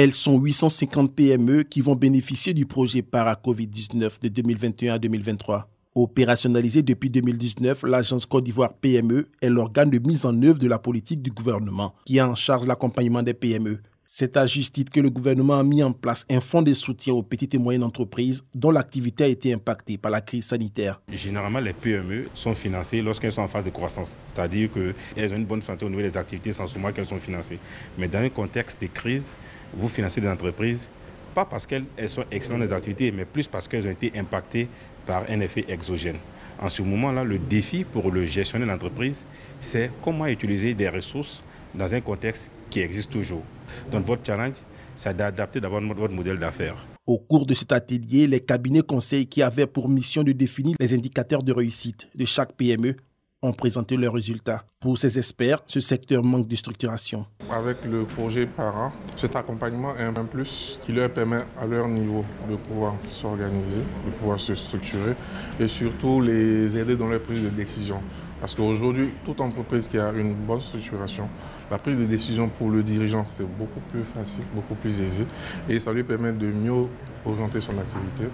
Elles sont 850 PME qui vont bénéficier du projet Para-Covid-19 de 2021 à 2023. Opérationnalisée depuis 2019, l'agence Côte d'Ivoire PME est l'organe de mise en œuvre de la politique du gouvernement qui a en charge l'accompagnement des PME. C'est à juste titre que le gouvernement a mis en place un fonds de soutien aux petites et moyennes entreprises dont l'activité a été impactée par la crise sanitaire. Généralement, les PME sont financées lorsqu'elles sont en phase de croissance, c'est-à-dire qu'elles ont une bonne santé au niveau des activités, sans souvent qu'elles sont financées. Mais dans un contexte de crise, vous financez des entreprises, pas parce qu'elles sont excellentes dans les activités, mais plus parce qu'elles ont été impactées par un effet exogène. En ce moment-là, le défi pour le gestionnaire de l'entreprise, c'est comment utiliser des ressources dans un contexte qui existe toujours. Donc votre challenge, c'est d'adapter d'abord votre modèle d'affaires. Au cours de cet atelier, les cabinets conseils qui avaient pour mission de définir les indicateurs de réussite de chaque PME ont présenté leurs résultats. Pour ces experts, ce secteur manque de structuration. Avec le projet Para, cet accompagnement est un plus qui leur permet à leur niveau de pouvoir s'organiser, de pouvoir se structurer et surtout les aider dans leur prise de décision. Parce qu'aujourd'hui, toute entreprise qui a une bonne structuration, la prise de décision pour le dirigeant, c'est beaucoup plus facile, beaucoup plus aisé et ça lui permet de mieux orienter son activité.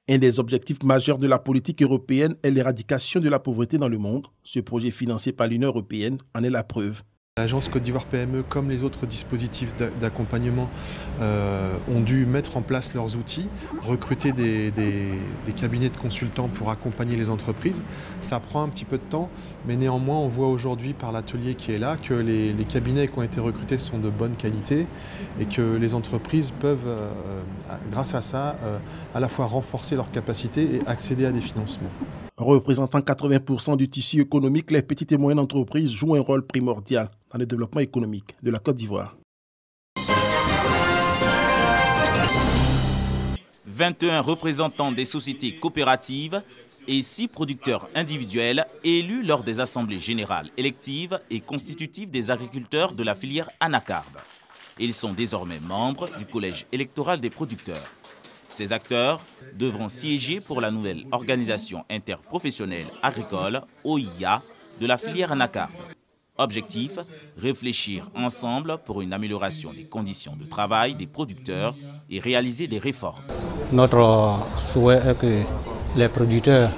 Un des objectifs majeurs de la politique européenne est l'éradication de la pauvreté dans le monde. Ce projet financé par l'Union européenne en est la preuve. L'agence Côte d'Ivoire PME, comme les autres dispositifs d'accompagnement, ont dû mettre en place leurs outils, recruter des cabinets de consultants pour accompagner les entreprises. Ça prend un petit peu de temps, mais néanmoins on voit aujourd'hui par l'atelier qui est là que les cabinets qui ont été recrutés sont de bonne qualité et que les entreprises peuvent, grâce à ça, à la fois renforcer leurs capacités et accéder à des financements. Représentant 80% du tissu économique, les petites et moyennes entreprises jouent un rôle primordial dans le développement économique de la Côte d'Ivoire. 21 représentants des sociétés coopératives et 6 producteurs individuels élus lors des assemblées générales électives et constitutives des agriculteurs de la filière anacarde. Ils sont désormais membres du collège électoral des producteurs. Ces acteurs devront siéger pour la nouvelle organisation interprofessionnelle agricole, OIA, de la filière anacarde. Objectif, réfléchir ensemble pour une amélioration des conditions de travail des producteurs et réaliser des réformes. Notre souhait est que les producteurs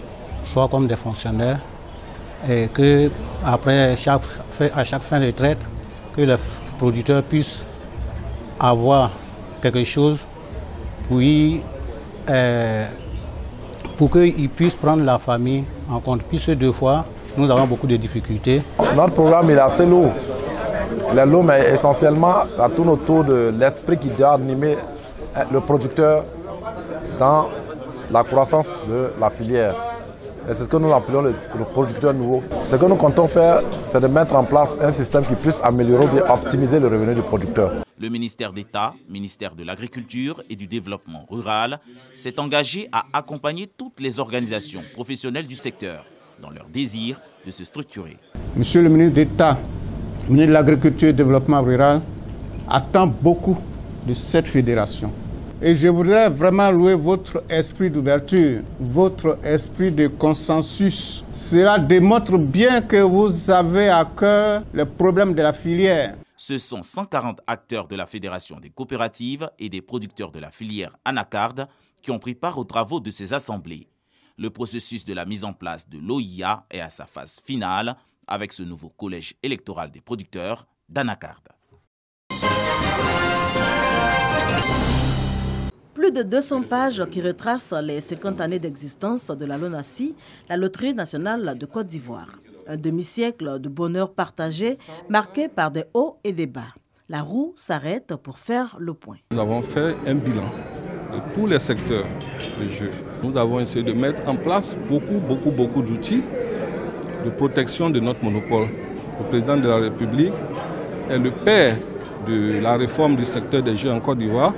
soient comme des fonctionnaires et qu'après à chaque fin de traite, que les producteurs puissent avoir quelque chose pour qu'ils puissent prendre la famille en compte. Puisque deux fois, nous avons beaucoup de difficultés. Notre programme est assez lourd. Il est lourd, mais essentiellement, ça tourne autour de l'esprit qui doit animer le producteur dans la croissance de la filière. Et c'est ce que nous appelons le producteur nouveau. Ce que nous comptons faire, c'est de mettre en place un système qui puisse améliorer et optimiser le revenu du producteur. Le ministère d'État, ministère de l'Agriculture et du Développement rural, s'est engagé à accompagner toutes les organisations professionnelles du secteur dans leur désir de se structurer. Monsieur le ministre d'État, ministre de l'Agriculture et du Développement rural, attend beaucoup de cette fédération. Et je voudrais vraiment louer votre esprit d'ouverture, votre esprit de consensus. Cela démontre bien que vous avez à cœur le problème de la filière. Ce sont 140 acteurs de la Fédération des coopératives et des producteurs de la filière anacarde qui ont pris part aux travaux de ces assemblées. Le processus de la mise en place de l'OIA est à sa phase finale avec ce nouveau collège électoral des producteurs d'anacarde. Plus de 200 pages qui retracent les 50 années d'existence de la LONASI, la Loterie nationale de Côte d'Ivoire. Un demi-siècle de bonheur partagé, marqué par des hauts et des bas. La roue s'arrête pour faire le point. Nous avons fait un bilan de tous les secteurs de jeu. Nous avons essayé de mettre en place beaucoup d'outils de protection de notre monopole. Le président de la République est le père de la réforme du secteur des jeux en Côte d'Ivoire.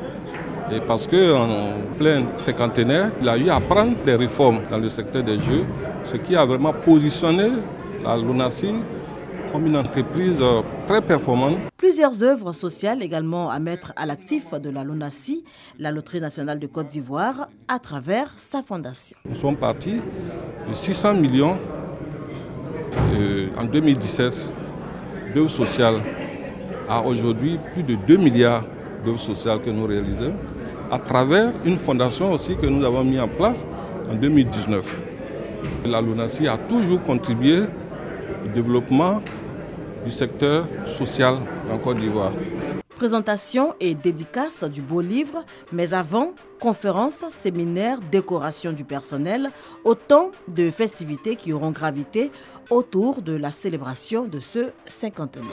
Et parce qu'en plein cinquantenaire, il a eu à prendre des réformes dans le secteur des jeux, ce qui a vraiment positionné la LONASI comme une entreprise très performante. Plusieurs œuvres sociales également à mettre à l'actif de la LONASI, la Loterie nationale de Côte d'Ivoire, à travers sa fondation. Nous sommes partis de 600 millions en 2017 d'œuvres sociales à aujourd'hui plus de 2 milliards d'œuvres sociales que nous réalisons, à travers une fondation aussi que nous avons mis en place en 2019. La LONASI a toujours contribué au développement du secteur social en Côte d'Ivoire. Présentation et dédicace du beau livre, mais avant, conférences, séminaires, décoration du personnel, autant de festivités qui auront gravité autour de la célébration de ce cinquantenaire.